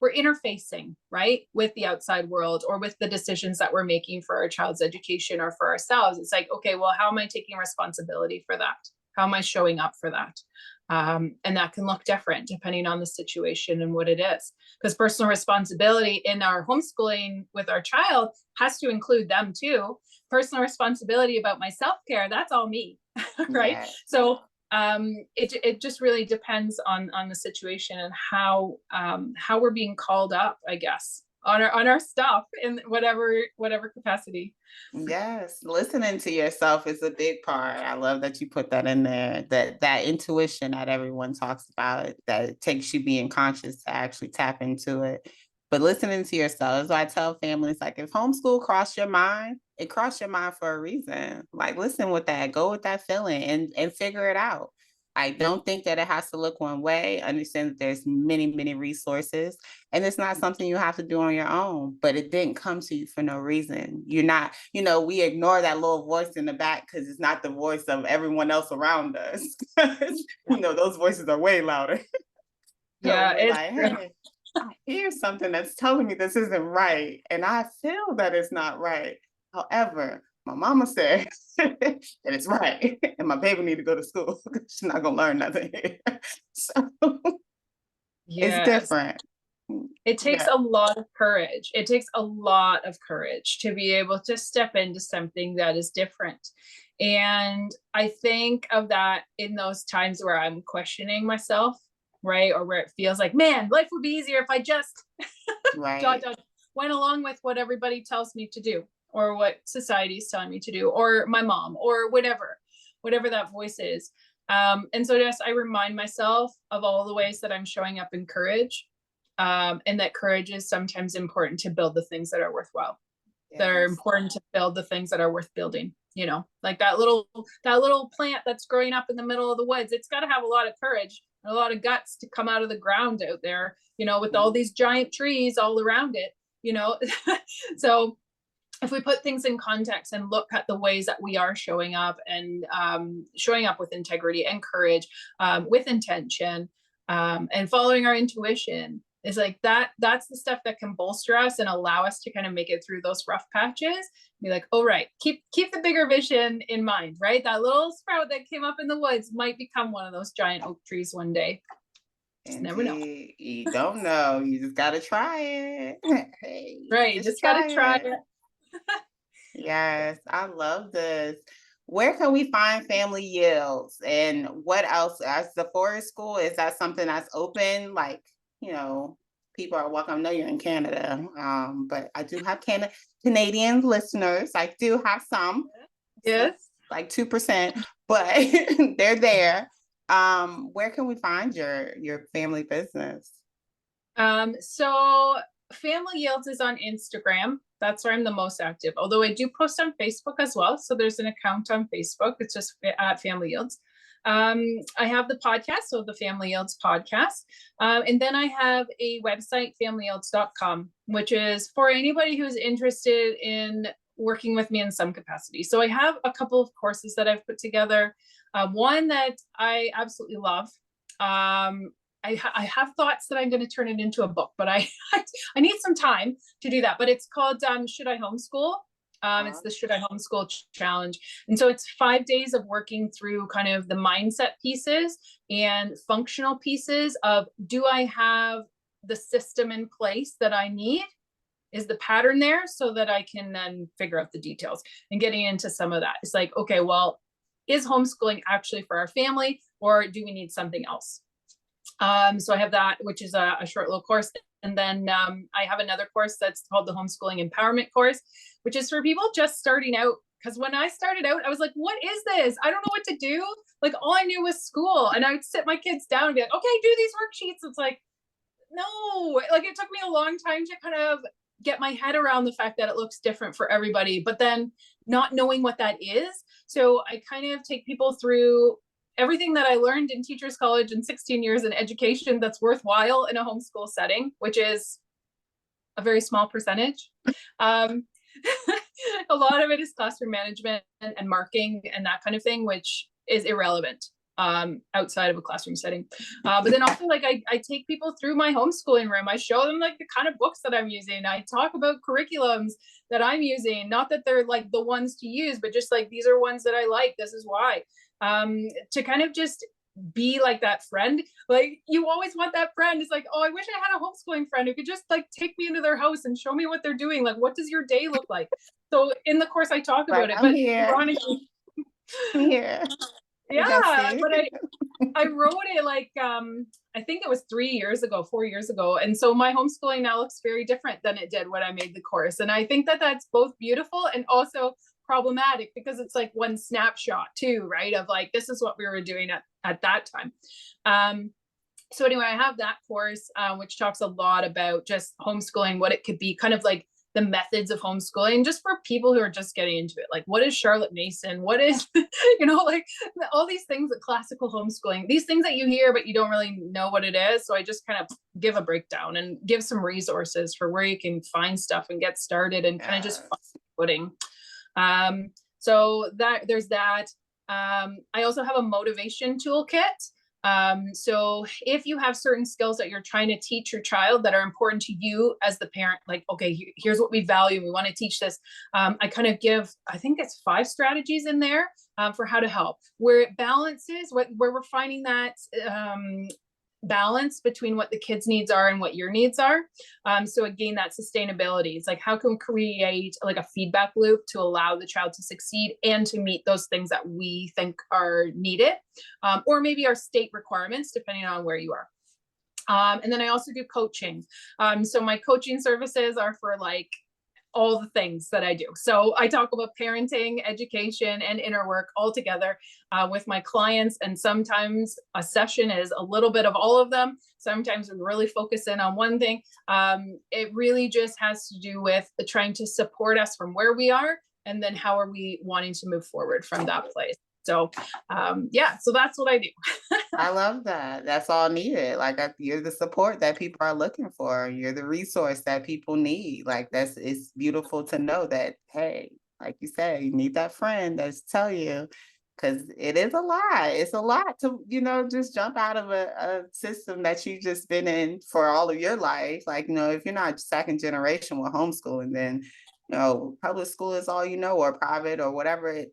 interfacing, right, with the outside world or with the decisions that we're making for our child's education or for ourselves. It's like, okay, well, how am I taking responsibility for that? How am I showing up for that? And that can look different depending on the situation and what it is. Because personal responsibility in our homeschooling with our child has to include them too. Personal responsibility about my self-care, that's all me, right? Yeah. So it just really depends on the situation and how we're being called up, I guess, on our stuff in whatever capacity. Yes, listening to yourself is a big part. I love that you put that in there. That intuition that everyone talks about, that it takes you being conscious to actually tap into it. But listening to yourself is why I tell families, like, if homeschool crossed your mind, it crossed your mind for a reason. Like, listen with that, go with that feeling, and figure it out. I don't think that it has to look one way. Understand that there's many, many resources, and it's not something you have to do on your own, but it didn't come to you for no reason. You're not, we ignore that little voice in the back because it's not the voice of everyone else around us. Those voices are way louder. So Yeah, we're like, hey, I hear something that's telling me this isn't right, and I feel that it's not right. However, my mama said that it's right, and my baby need to go to school. She's not gonna learn nothing here. So it's yes. different. It takes Yeah. a lot of courage. It takes a lot of courage to be able to step into something that is different. And I think of that in those times where I'm questioning myself, right? Or where it feels like, man, life would be easier if I just Right. went along with what everybody tells me to do, or what society is telling me to do, or my mom, or whatever that voice is. And so just I remind myself of all the ways that I'm showing up in courage, and that courage is sometimes important to build the things that are worthwhile, that are Yes. important to build the things that are worth building. Like that little plant that's growing up in the middle of the woods. It's got to have a lot of courage and a lot of guts to come out of the ground out there, with all these giant trees all around it. So if we put things in context and look at the ways that we are showing up, and showing up with integrity and courage, with intention, and following our intuition, is like that's the stuff that can bolster us and allow us to kind of make it through those rough patches. Be like, oh right, keep the bigger vision in mind, right? That little sprout that came up in the woods might become one of those giant oak trees one day. Just never know. Indeed. You don't know. You just gotta try it. Hey, Right, just just gotta try try it. it. Yes, I love this. Where can we find family yields? And what else? As the forest school, is that something that's open? Like, you know, people are welcome. I know you're in Canada, but I do have Canadian listeners. I do have some, so Yes. like 2%, but they're there. Where can we find your family business? So Family Yields is on Instagram. That's where I'm the most active. Although I do post on Facebook as well. So there's an account on Facebook. It's just at Family Yields. I have the podcast, so the Family Yields podcast. And then I have a website, familyyields.com, which is for anybody who's interested in working with me in some capacity. So I have a couple of courses that I've put together. One that I absolutely love. I have thoughts that I'm going to turn it into a book, but I need some time to do that. But it's called Should I Homeschool? It's the Should I Homeschool Challenge. And so it's 5 days of working through kind of the mindset pieces and functional pieces of, do I have the system in place that I need? Is the pattern there, so that I can then figure out the details? And getting into some of that, it's like, okay, well, is homeschooling actually for our family, or do we need something else? So I have that, which is a short little course. And then I have another course that's called the Homeschooling Empowerment course, which is for people just starting out. Because when I started out, I was like, what is this? I don't know what to do. Like, all I knew was school. And I would sit my kids down and be like, okay, do these worksheets. It's like, no, like it took me a long time to kind of get my head around the fact that it looks different for everybody, but then not knowing what that is. So I kind of take people through everything that I learned in teachers college and 16 years in education that's worthwhile in a homeschool setting, which is a very small percentage. A lot of it is classroom management and marking and that kind of thing, which is irrelevant outside of a classroom setting. But then also, like, I take people through my homeschooling room. I show them like the kind of books that I'm using. I talk about curriculums that I'm using, not that they're like the ones to use, but just like, these are ones that I like, this is why. To kind of just be like that friend. Like, you always want that friend. It's like, oh, I wish I had a homeschooling friend who could just like take me into their house and show me what they're doing. Like, what does your day look like? So in the course I talk about Like, it, I'm but here. ironically, I'm here. Yeah, See? but I wrote it like I think it was 3 years ago, 4 years ago. And so my homeschooling now looks very different than it did when I made the course. And I think that that's both beautiful and also problematic because it's like one snapshot too, right? Of like, this is what we were doing at that time. So anyway, I have that course, which talks a lot about just homeschooling, what it could be, kind of like the methods of homeschooling, just for people who are just getting into it. Like, what is Charlotte Mason? What is, like all these things, that classical homeschooling, these things that you hear, but you don't really know what it is. So I just kind of give a breakdown and give some resources for where you can find stuff and get started and kind of just find footing. So there's that. I also have a motivation toolkit. So if you have certain skills that you're trying to teach your child that are important to you as the parent, like, okay, here's what we value. We want to teach this. I kind of give, I think it's 5 strategies in there for how to help, where it balances, where we're finding that balance between what the kids' needs are and what your needs are. So again, that sustainability. It's like, how can we create like a feedback loop to allow the child to succeed and to meet those things that we think are needed, or maybe our state requirements, depending on where you are. And then I also do coaching. So my coaching services are for like all the things that I do. So I talk about parenting, education, and inner work all together with my clients. And sometimes a session is a little bit of all of them. Sometimes we really focus in on one thing. It really just has to do with trying to support us from where we are, and then how are we wanting to move forward from that place. So so that's what I do. I love that. That's all needed. Like you're the support that people are looking for. You're the resource that people need. Like it's beautiful to know that, hey, like you said, you need that friend that's tell you, because it is a lot. It's a lot to, just jump out of a system that you've just been in for all of your life. Like, if you're not second generation with homeschooling, then public school is all or private or whatever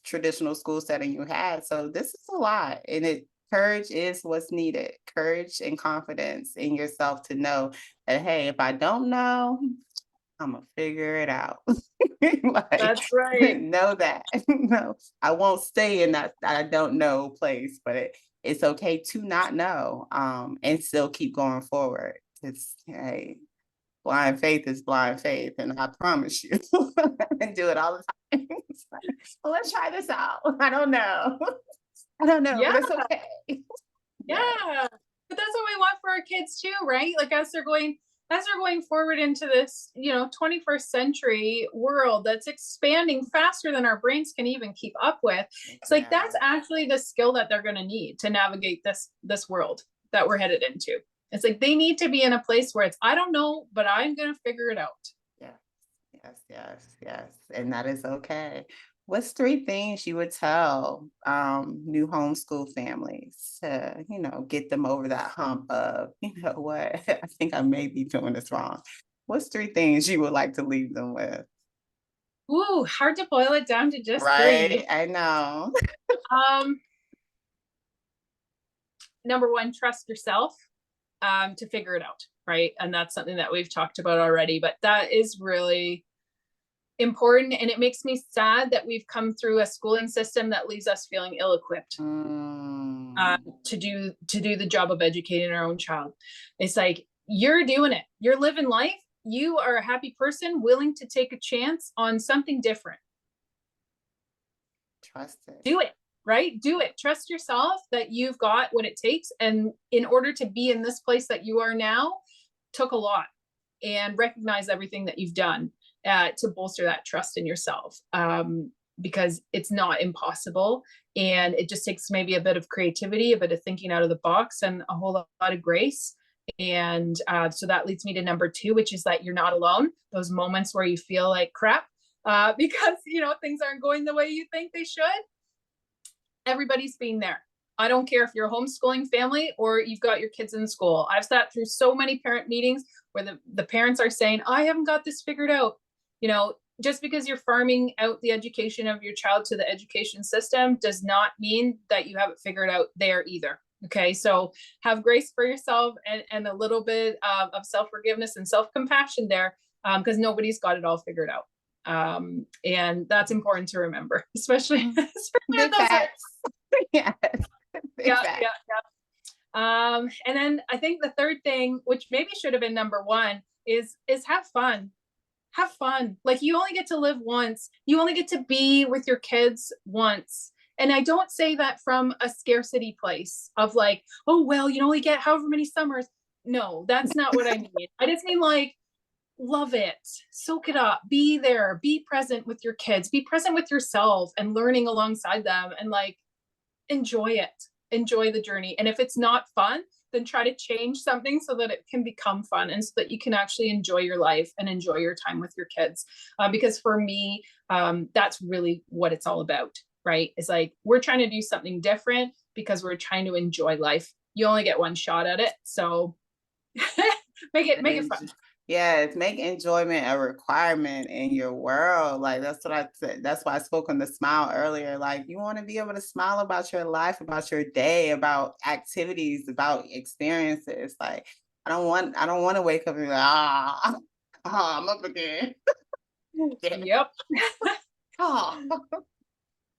traditional school setting you had. So this is a lot, and courage is what's needed. Courage and confidence in yourself to know that, hey, if I don't know, I'm gonna figure it out. Like, That's right. know that. No, I won't stay in that I don't know place, but it's okay to not know, and still keep going forward. It's, hey, blind faith is blind faith, and I promise you, and do it all the time. Like, well, let's try this out. I don't know. I don't know, Yeah. but it's okay. Yeah. But that's what we want for our kids too, right? Like as they're going forward into this, 21st century world that's expanding faster than our brains can even keep up with. It's like that's actually the skill that they're going to need to navigate this world that we're headed into. It's like they need to be in a place where it's, I don't know, but I'm going to figure it out. Yes. And that is okay. What's 3 things you would tell new homeschool families to, get them over that hump of, what, I think I may be doing this wrong. What's 3 things you would like to leave them with? Ooh, hard to boil it down to just 3. Right, I know. Number 1, trust yourself to figure it out, right? And that's something that we've talked about already, but that is really important. And it makes me sad that we've come through a schooling system that leaves us feeling ill-equipped to do the job of educating our own child. It's like, you're doing it, you're living life, you are a happy person willing to take a chance on something different. Trust it. Do it, right? Do it. Trust yourself that you've got what it takes. And in order to be in this place that you are now, took a lot, and recognize everything that you've done to bolster that trust in yourself, because it's not impossible. And it just takes maybe a bit of creativity, a bit of thinking out of the box, and a whole lot of grace. And so that leads me to number 2, which is that you're not alone. Those moments where you feel like crap because, things aren't going the way you think they should. Everybody's been there. I don't care if you're a homeschooling family or you've got your kids in school. I've sat through so many parent meetings where the parents are saying, I haven't got this figured out. Just because you're farming out the education of your child to the education system does not mean that you have it figured out there either. Okay, so have grace for yourself and a little bit of self-forgiveness and self-compassion there, because nobody's got it all figured out. And that's important to remember, especially, especially at Big those age. facts. Yes. Big Yeah, facts. yeah, yeah. And then I think the third thing, which maybe should have been number one, is have fun. Have fun. Like, you only get to live once. You only get to be with your kids once. And I don't say that from a scarcity place of like, oh, well, you only get however many summers. No, that's not what I mean. I just mean like, love it, soak it up, be there, be present with your kids, be present with yourself and learning alongside them, and like, enjoy it, enjoy the journey. And if it's not fun, then try to change something so that it can become fun, and so that you can actually enjoy your life and enjoy your time with your kids. Because for me, that's really what it's all about, right? It's like, we're trying to do something different because we're trying to enjoy life. You only get one shot at it, so make it fun. Yes, make enjoyment a requirement in your world. Like, that's what I said. That's why I spoke on the smile earlier. Like, you want to be able to smile about your life, about your day, about activities, about experiences. Like, I don't want to wake up and be like, I'm up again. Yep. Oh,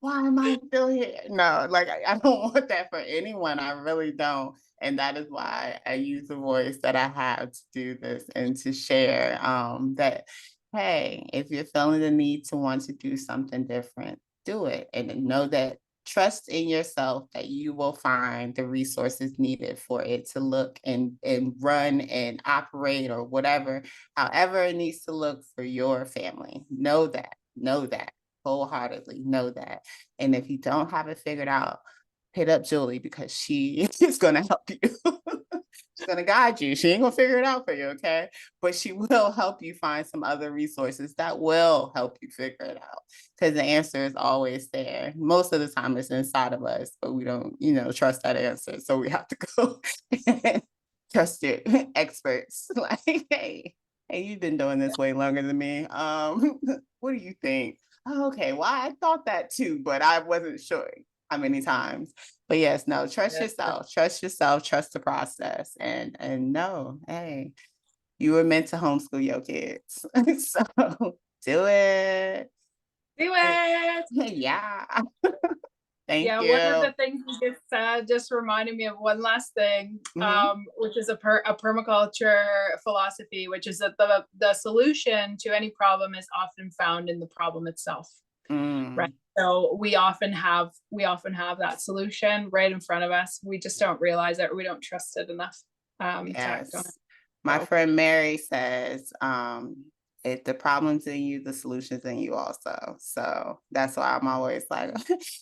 why am I still here? No, like, I don't want that for anyone. I really don't. And that is why I use the voice that I have to do this and to share that, hey, if you're feeling the need to want to do something different, do it. And then know that, trust in yourself that you will find the resources needed for it to look and run and operate, or whatever, however it needs to look for your family. Know that wholeheartedly, know that. And if you don't have it figured out, hit up Julie, because she is going to help you. She's going to guide you. She ain't going to figure it out for you, okay? But she will help you find some other resources that will help you figure it out, because the answer is always there. Most of the time it's inside of us, but we don't, trust that answer. So we have to go and trust your experts. Like, hey, you've been doing this way longer than me. What do you think? Oh, okay, well, I thought that too, but I wasn't sure how many times. But yes, no, trust yourself, trust the process, and no, hey, you were meant to homeschool your kids. So do it. Do it. Yeah. Thank Yeah, one of you. the things you just said just reminded me of one last thing, Mhm. which is a permaculture philosophy, which is that the solution to any problem is often found in the problem itself, right? Mm. So we often have that solution right in front of us. We just don't realize it, or we don't trust it enough to act on it. Yes. My So friend Mary says, if the problem's in you, the solution's in you also. So that's why I'm always like,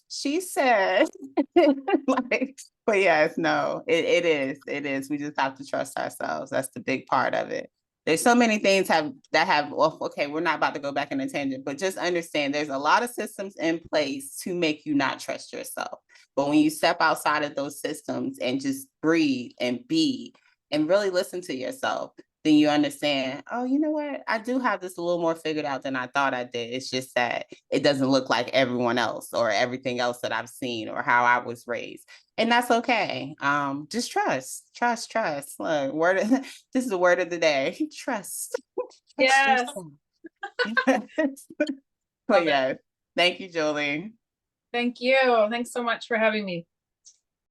she said, like, but yes, no, it is. We just have to trust ourselves. That's the big part of it. There's so many things well, okay, we're not about to go back in a tangent, but just understand there's a lot of systems in place to make you not trust yourself. But when you step outside of those systems and just breathe and be and really listen to yourself, then you understand, oh, you know what? I do have this a little more figured out than I thought I did. It's just that it doesn't look like everyone else or everything else that I've seen or how I was raised. And that's okay. Just trust. Look, this is the word of the day. Trust. Trust yes, yourself. But love it. yeah, thank you, Julie. Thank you. Thanks so much for having me.